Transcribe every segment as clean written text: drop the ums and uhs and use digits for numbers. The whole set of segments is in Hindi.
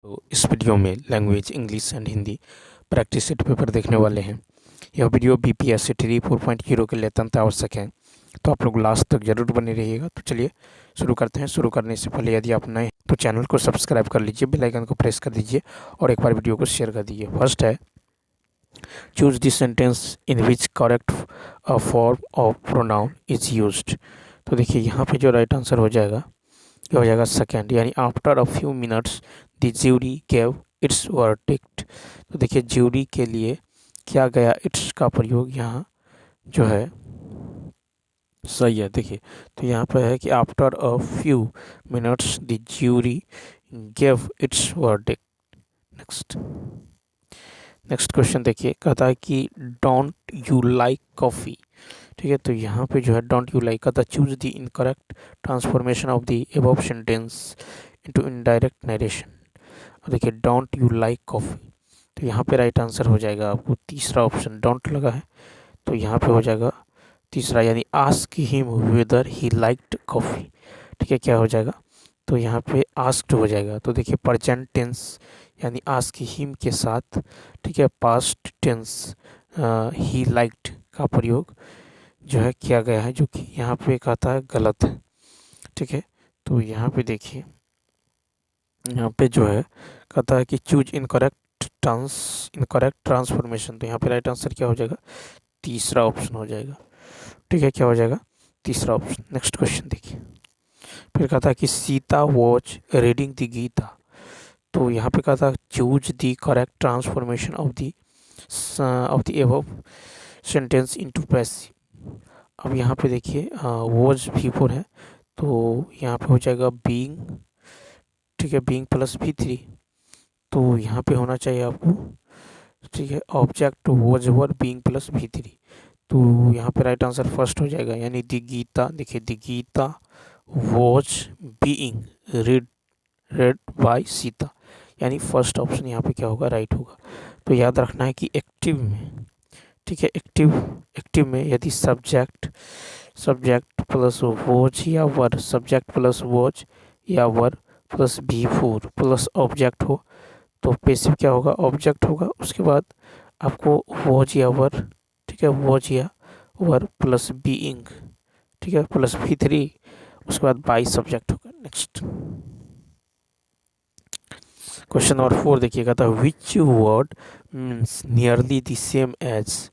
तो इस वीडियो में language English and Hindi practice set paper देखने वाले हैं। यह वीडियो बीपीएससी 3.0 के लिए अत्यंत आवश्यक है, तो आप लोग लास्ट तक जरूर बने रहिएगा। तो चलिए शुरू करते हैं। शुरू करने से पहले यदि आप नए हैं तो चैनल को सब्सक्राइब कर लीजिए, बेल आइकन को प्रेस कर दीजिए और एक बार वीडियो को शेयर कर दीजिए। फर्स्ट है, choose the sentence in which correct form of pronoun is used. तो देखिए यहाँ पे जो राइट आंसर हो जाएगा ये हो जाएगा सेकेंड, यानी after a few minutes the jury gave it's verdict. तो देखिए ज्यूरी के लिए किया गया इट्स का प्रयोग यहाँ जो है सही है। देखिए तो यहाँ पर है कि after a few minutes the jury gave it's verdict. Next next question देखिए, कहता है कि डोंट यू लाइक कॉफ़ी। ठीक है, तो यहाँ पे जो है डोंट यू लाइक कहता है choose the incorrect transformation of the above sentence into indirect narration. और देखिए डोंट यू लाइक कॉफ़ी, तो यहाँ पे राइट आंसर हो जाएगा आपको तीसरा ऑप्शन, डोंट लगा है तो यहाँ पे हो जाएगा तीसरा, यानी ask him weather he liked coffee. ठीक है, क्या हो जाएगा तो यहाँ पे आस्क्ड हो जाएगा। तो देखिए प्रेजेंट टेंस यानी आस्क हिम के साथ ठीक है पास्ट टेंस ही लाइक्ड का प्रयोग जो है किया गया है, जो कि यहाँ पे कहता है गलत है। ठीक है, तो यहाँ पे देखिए यहाँ पे जो है कहता है कि चूज इनकरेक्ट ट्रांसफॉर्मेशन। तो यहाँ पे राइट आंसर क्या हो जाएगा, तीसरा ऑप्शन हो जाएगा। ठीक है, क्या हो जाएगा तीसरा ऑप्शन। नेक्स्ट क्वेश्चन देखिए, फिर कहता है कि Sita watch reading the Gita. तो यहाँ पे कहता है choose the correct transformation of the above sentence into passive. अब यहाँ पे देखिए वॉच V4 है तो यहाँ पे हो जाएगा बीइंग। ठीक है, बीइंग प्लस V3, तो यहाँ पे होना चाहिए आपको ठीक है object was were being plus V3। तो यहाँ पे राइट आंसर फर्स्ट हो जाएगा, यानी द गीता। देखिए the Gita was being read by Sita, यानी फर्स्ट ऑप्शन यहाँ पे क्या होगा राइट होगा। तो याद रखना है कि एक्टिव में ठीक है एक्टिव में यदि सब्जेक्ट प्लस वॉच या वर, सब्जेक्ट प्लस वॉच या वर प्लस V4 प्लस ऑब्जेक्ट हो तो पैसिव क्या होगा ऑब्जेक्ट होगा। उसके बाद आपको वॉच या वर ठीक है वॉच या वर प्लस बीइंग ठीक है प्लस V3, उसके बाद बाई सब्जेक्ट होगा। नेक्स्ट क्वेश्चन नंबर 4 देखिएगा, था which word means nearly the same as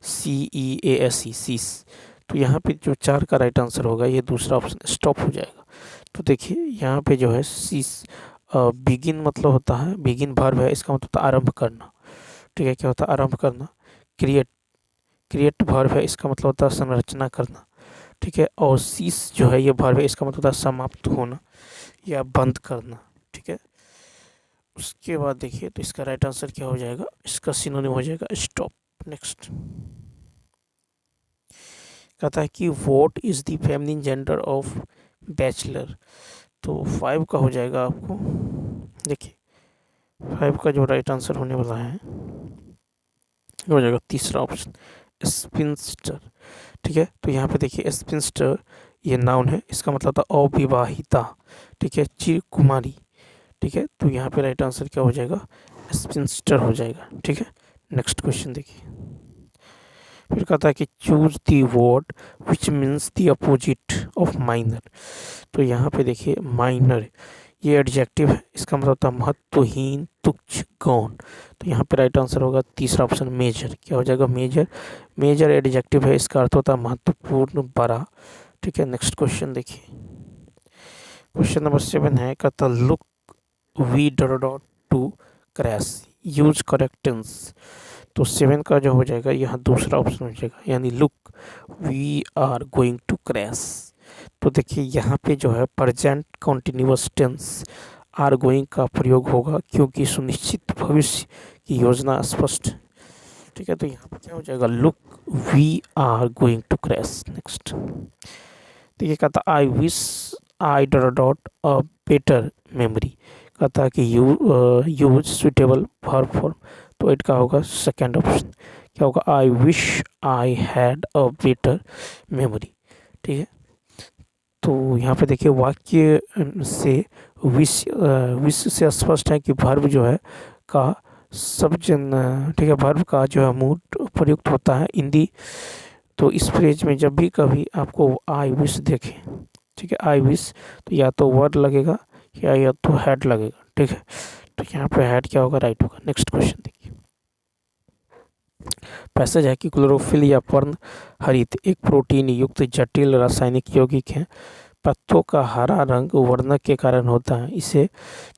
CEASE cease. तो यहाँ पे जो 4 का राइट आंसर होगा ये दूसरा ऑप्शन स्टॉप हो जाएगा। तो देखिए यहाँ पे जो है सीस बिगिन मतलब होता है, बिगिन वर्ब है, इसका मतलब होता है आरंभ करना। ठीक है, क्या होता है आरंभ करना। क्रिएट वर्ब है, इसका मतलब होता है संरचना करना। ठीक है, और सीस जो है ये वर्ब है, इसका मतलब होता है समाप्त होना या बंद करना। ठीक है, उसके बाद देखिए तो इसका राइट आंसर क्या हो जाएगा, इसका सिनोनिम हो जाएगा स्टॉप। नेक्स्ट कहता है कि what is the feminine gender of bachelor. तो 5 का हो जाएगा आपको, देखिए 5 का जो राइट आंसर होने वाला है हो जाएगा तीसरा ऑप्शन स्पिंस्टर। ठीक है, तो यहाँ पे देखिए स्पिंस्टर ये नाउन है, इसका मतलब था अविवाहिता। ठीक है, चिर कुमारी। ठीक है, तो यहाँ पे राइट आंसर क्या हो जाएगा स्पिंस्टर हो जाएगा। ठीक है, नेक्स्ट क्वेश्चन देखिए, फिर कहता है कि choose the word which means the opposite of minor. तो यहाँ पे देखिए माइनर ये एडजेक्टिव है, इसका मतलब होता है महत्वहीन तुच्छ गौण। तो यहाँ पे राइट आंसर होगा तीसरा ऑप्शन मेजर। क्या हो जाएगा मेजर एडजेक्टिव है, इसका अर्थ होता है महत्वपूर्ण बड़ा। ठीक है, नेक्स्ट क्वेश्चन देखिए, क्वेश्चन नंबर 7 है, कहता look we dot to crash use correct tense. तो 7 का जो हो जाएगा यहाँ दूसरा ऑप्शन हो जाएगा, यानी look we are going to crash. तो देखिए यहाँ पे जो है present continuous tense are going का प्रयोग होगा, क्योंकि सुनिश्चित भविष्य की योजना स्पष्ट। ठीक है, तो यहाँ पे क्या हो जाएगा look we are going to crash. Next देखिए, कहता I wish I dot a better memory. कहता है कि यूज सुटेबल वर्ब फॉर्म। तो इट का होगा सेकेंड ऑप्शन, क्या होगा I wish I had a better memory. ठीक है, तो यहाँ पे देखिए वाक्य से विश्व से स्पष्ट है कि वर्ब जो है का सब जन, ठीक है, वर्ब का जो है मूड प्रयुक्त होता है हिंदी। तो इस फ्रेज में जब भी कभी आपको आई विश देखे, ठीक है, आई विश, तो या तो वर्ड लगेगा या तो हैड लगेगा, ठीक है। तो यहाँ पे हैड क्या होगा, राइट होगा। नेक्स्ट क्वेश्चन देखिए, पैसेज है कि क्लोरोफिल या पर्ण हरित एक प्रोटीन युक्त जटिल रासायनिक यौगिक है। पत्तों का हरा रंग वर्णक के कारण होता है। इसे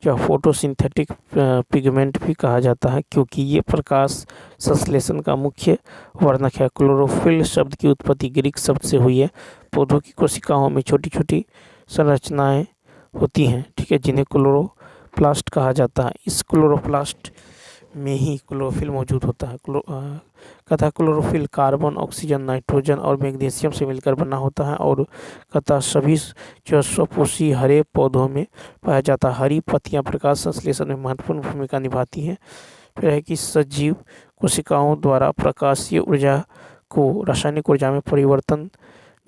जो फोटोसिंथेटिक पिगमेंट भी कहा जाता है क्योंकि ये प्रकाश संश्लेषण का मुख्य वर्णक है। क्लोरोफिल शब्द की उत्पत्ति ग्रीक शब्द से हुई है। पौधों की कोशिकाओं में छोटी छोटी संरचनाएं होती हैं, ठीक है, जिन्हें क्लोरोप्लास्ट कहा जाता है। इस क्लोरोप्लास्ट में ही क्लोरोफिल मौजूद होता है। कथा क्लोरोफिल कार्बन, ऑक्सीजन, नाइट्रोजन और मैग्नीशियम से मिलकर बना होता है और कथा सभी जो स्वपोषी हरे पौधों में पाया जाता है। हरी पत्तियां प्रकाश संश्लेषण में महत्वपूर्ण भूमिका निभाती हैं। फिर है कि सजीव कोशिकाओं द्वारा प्रकाशीय ऊर्जा को रासायनिक ऊर्जा में परिवर्तन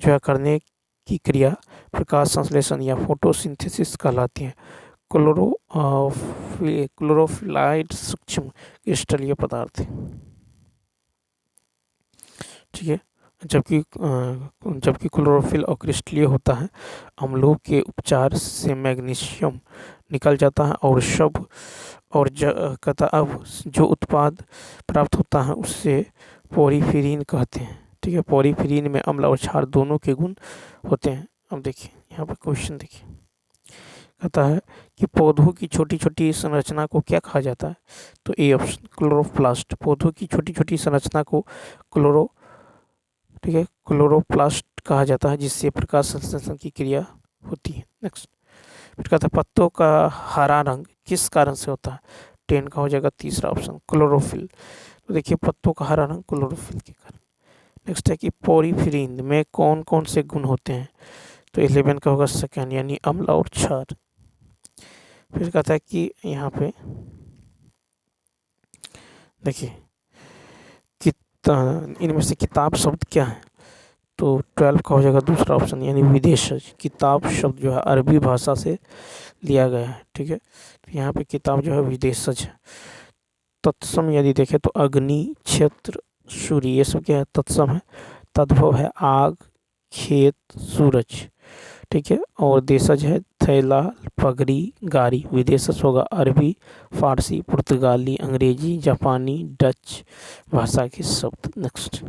जो है करने की क्रिया प्रकाश संश्लेषण या फोटोसिंथेसिस कहलाती है। क्लोरोफिलाइड सूक्ष्म क्रिस्टलीय पदार्थ है, ठीक है। जबकि क्लोरोफिल अक्रिस्टलीय होता है। अम्लों के उपचार से मैग्नीशियम निकल जाता है और अब जो उत्पाद प्राप्त होता है उससे पोरीफिरीन कहते हैं, ठीक है। पोरीफिरीन में अम्ल और क्षार दोनों के गुण होते हैं। अब देखिए यहाँ पर क्वेश्चन देखिए, कहता है कि पौधों की छोटी छोटी संरचना को क्या कहा जाता है। तो ए ऑप्शन क्लोरोप्लास्ट। पौधों की छोटी छोटी संरचना को ठीक है, क्लोरोप्लास्ट कहा जाता है जिससे प्रकाश संश्लेषण की क्रिया होती है। नेक्स्ट, फिर कहता है पत्तों का हरा रंग किस कारण से होता है। 10 का हो जाएगा तीसरा ऑप्शन क्लोरोफिल। तो देखिए पत्तों का हरा रंग क्लोरोफिल के कारण। नेक्स्ट है कि पोरीफिरीन में कौन कौन से गुण होते हैं। तो 11 का होगा सेकेंड, यानी अम्ल और क्षार। फिर कहता है कि यहाँ पे देखिए इनमें से किताब शब्द क्या है। तो 12 का हो जाएगा दूसरा ऑप्शन, यानी विदेशज। किताब शब्द जो है अरबी भाषा से लिया गया है, ठीक है। तो यहाँ पे किताब जो है विदेशज है। तत्सम यदि देखें तो अग्नि, क्षेत्र, सूर्य, ये सब क्या है, तत्सम है। तद्भव है आग, खेत, सूरज, ठीक है। और देशज है थैला, पगड़ी, गाड़ी। विदेशज होगा अरबी, फारसी, पुर्तगाली, अंग्रेजी, जापानी, डच भाषा के शब्द। नेक्स्ट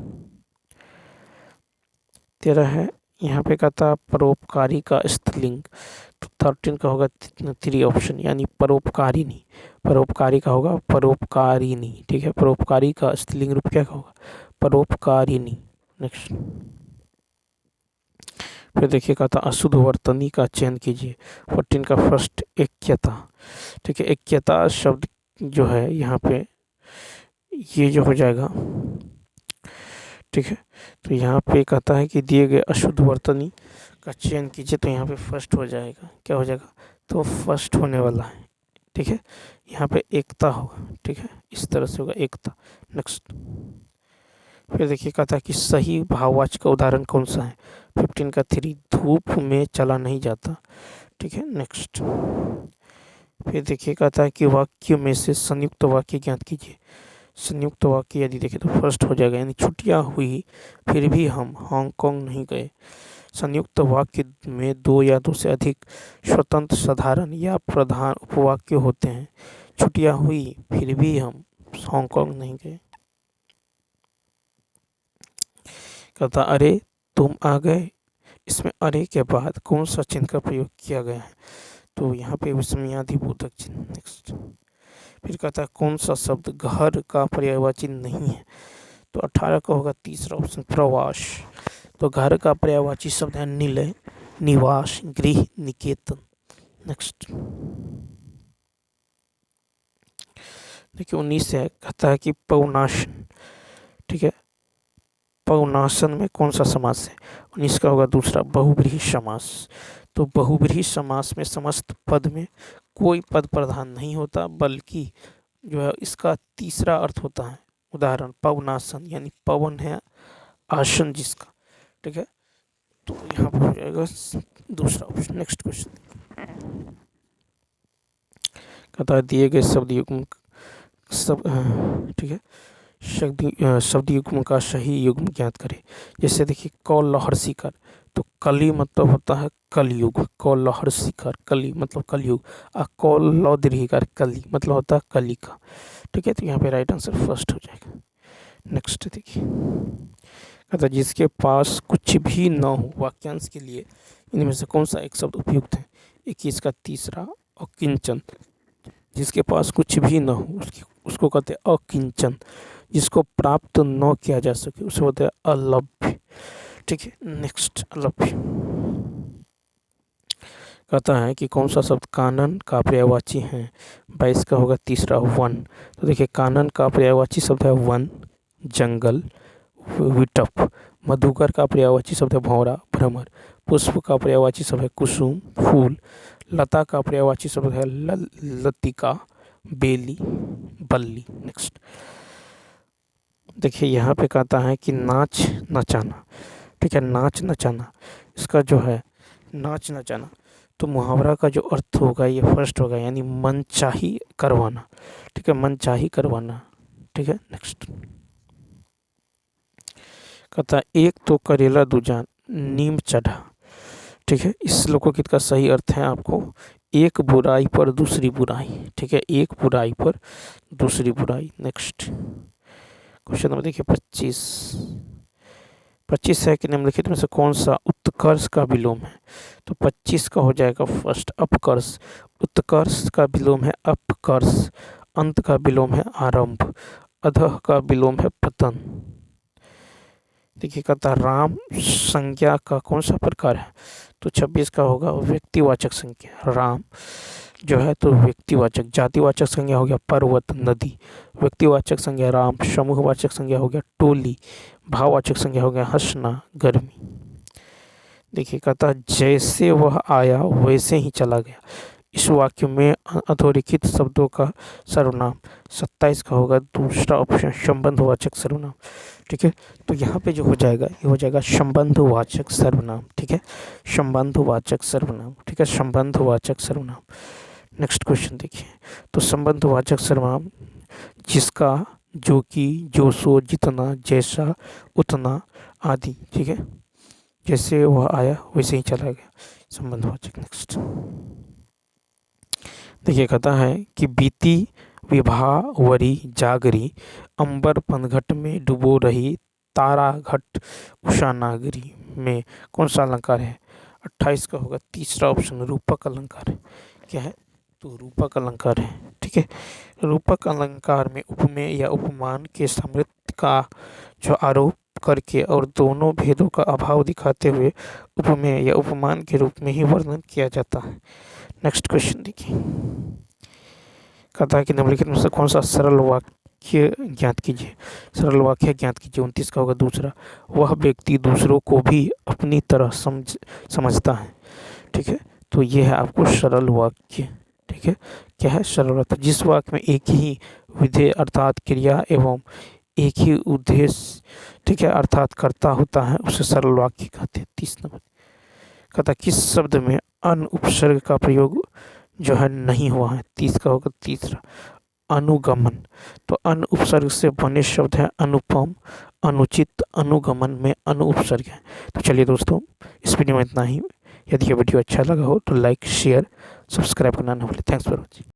13 है, यहाँ पे कहता परोपकारी का स्त्रीलिंग। तो 13 का होगा 3 ऑप्शन, यानी परोपकारिणी। परोपकारी का होगा परोपकारिणी, ठीक है। परोपकारी का स्त्रीलिंग रूप क्या होगा, परोपकारिणी। नेक्स्ट, फिर देखिए कहता अशुद्ध वर्तनी का चयन कीजिए। 14 का फर्स्ट ऐक्यता, ठीक है। ऐक्यता शब्द जो है यहाँ पे ये जो हो जाएगा, ठीक है। तो यहाँ पे कहता है कि दिए गए अशुद्ध वर्तनी का चयन कीजिए। तो यहाँ पे फर्स्ट हो जाएगा, क्या हो जाएगा, तो फर्स्ट होने वाला है, ठीक है। यहाँ पे एकता होगा, ठीक है, इस तरह से होगा एकता। नेक्स्ट, फिर देखिए कहता है कि सही भाववाचक का उदाहरण कौन सा है। 15 का 3, धूप में चला नहीं जाता, ठीक है। नेक्स्ट, फिर देखिए कहता है कि वाक्य में से संयुक्त वाक्य ज्ञात कीजिए। संयुक्त वाक्य यदि देखें तो फर्स्ट हो जाएगा, यानी छुट्टियां हुई फिर भी हम हांगकांग नहीं गए। संयुक्त वाक्य में दो या दो से अधिक स्वतंत्र, साधारण या प्रधान उपवाक्य होते हैं। छुट्टियां हुई फिर भी हम हांगकांग नहीं गए। कहता अरे तुम आ गए, इसमें अरे के बाद कौन सा चिन्ह का प्रयोग किया गया है। तो यहाँ पे विस्मयादि बोधक चिन्ह। नेक्स्ट, फिर कहता है कौन सा शब्द घर का पर्यायवाची नहीं है। तो 18 का होगा तीसरा ऑप्शन प्रवास। तो घर का पर्यायवाची शब्द है निलय, निवास, गृह, निकेतन। नेक्स्ट, देखिए 19 है, कहता है कि पौनाशन, ठीक है। पौनाशन में कौन सा समास है। 19 का होगा दूसरा बहुब्रीहि समास। तो बहुब्रीहि समास में समस्त पद में कोई पद प्रधान नहीं होता, बल्कि जो है इसका तीसरा अर्थ होता है। उदाहरण पवनासन, यानी पवन है आसन जिसका, ठीक है। तो यहाँ पर हो जाएगा दूसरा ऑप्शन। नेक्स्ट क्वेश्चन, कहता है दिए गए शब्द युग्म सब ठीक है शब्द युग्म का सही युग्म ज्ञात करें। जैसे देखिए कौलहर शिखर, तो कली मतलब होता है कलयुग, कौलहर शिखर कली मतलब कलयुग, और कौलौदीर्घिकार कली मतलब होता है कली का। ठीक है, तो यहाँ पे राइट आंसर फर्स्ट हो जाएगा। नेक्स्ट देखिए, कहता है जिसके पास कुछ भी न हो वाक्यांश के लिए इनमें से कौन सा एक शब्द उपयुक्त है। 21 का तीसरा अकिंचन। जिसके पास कुछ भी न हो उसको कहते हैं अकिंचन। जिसको प्राप्त न किया जा सके उसे बोलते हैं अलभ्य। ठीक है, नेक्स्ट अलभ्य। कहता है कि कौन सा शब्द कानन का पर्यायवाची है। 22 का होगा तीसरा वन। तो देखिए कानन का पर्यायवाची शब्द है वन, जंगल, विटप। मधुकर का पर्यायवाची शब्द है भौरा, भ्रमर। पुष्प का पर्यायवाची शब्द है कुसुम, फूल। लता का पर्यायवाची शब्द है लतिका, बेली, बल्ली। नेक्स्ट देखिए यहाँ पे कहता है कि नाच नचाना। ठीक है, नाच नचाना, इसका जो है नाच नचाना, तो मुहावरा का जो अर्थ होगा ये फर्स्ट होगा, यानी मनचाही करवाना। ठीक है, मनचाही करवाना। ठीक है, नेक्स्ट कहता है एक तो करेला दूजा नीम चढ़ा। ठीक है, इस लोकगीत का सही अर्थ है आपको एक बुराई पर दूसरी बुराई। ठीक है, एक बुराई पर दूसरी बुराई। नेक्स्ट क्वेश्चन नंबर देखिए 25 है कि निम्नलिखित में से कौन सा उत्कर्ष का विलोम है। तो 25 का हो जाएगा फर्स्ट अपकर्ष। उत्कर्ष का विलोम है अपकर्ष। अंत का विलोम है आरंभ। अधः का विलोम है पतन। देखिए कहता राम संज्ञा का कौन सा प्रकार है। तो 26 का होगा व्यक्तिवाचक संज्ञा। राम जो है तो व्यक्तिवाचक। जातिवाचक संज्ञा हो गया पर्वत, नदी। व्यक्तिवाचक संज्ञा राम। समूहवाचक संज्ञा हो गया टोली। भाववाचक संज्ञा हो गया हंसना, गर्मी। देखिए कहता जैसे वह आया वैसे ही चला गया। इस वाक्य में अधोरेखित शब्दों का सर्वनाम। 27 का होगा दूसरा ऑप्शन संबंधवाचक सर्वनाम। ठीक है, तो यहाँ पे जो हो जाएगा ये हो जाएगा संबंधवाचक सर्वनाम। ठीक है, संबंधवाचक सर्वनाम। ठीक है, संबंधवाचक सर्वनाम। नेक्स्ट क्वेश्चन देखिए, तो संबंधवाचक सर्वनाम जिसका, जो कि, जो सो, जितना, जैसा, उतना आदि। ठीक है, जैसे वह आया वैसे ही चला गया, संबंधवाचक। नेक्स्ट देखिए कहता है कि बीती विभावरी जागरी, अंबर पनघट में डुबो रही तारा घट उषा नागरी में कौन सा अलंकार है। 28 का होगा तीसरा ऑप्शन रूपक अलंकार है। क्या है, तो रूपक अलंकार है। ठीक है, रूपक अलंकार में उपमेय या उपमान के समृद्ध का जो आरोप करके और दोनों भेदों का अभाव दिखाते हुए उपमेय या उपमान के रूप में ही वर्णन किया जाता है। नेक्स्ट क्वेश्चन देखिए, कहता है कि निम्नलिखित में से कौन सा सरल वाक्य ज्ञात कीजिए। सरल वाक्य ज्ञात कीजिए। 29 का होगा दूसरा वह व्यक्ति दूसरों को भी अपनी तरह समझता है। ठीक है, तो ये है आपको सरल वाक्य। ठीक है, क्या है सरल वाक्य, जिस वाक्य में एक ही विधेय अर्थात क्रिया एवं एक ही उद्देश्य, ठीक है, अर्थात कर्ता होता है उसे सरल वाक्य कहते हैं। 30 नंबर कहता किस शब्द में अन उपसर्ग का प्रयोग जो है नहीं हुआ है। 30 का होगा तीसरा अनुगमन। तो अन उपसर्ग से बने शब्द है अनुपम, अनुचित, अनुगमन में अनु उपसर्ग है। तो चलिए दोस्तों, इस वीडियो में इतना ही। यदि ये वीडियो अच्छा लगा हो तो लाइक, शेयर, सब्सक्राइब करना ना भूलें। Thanks for watching.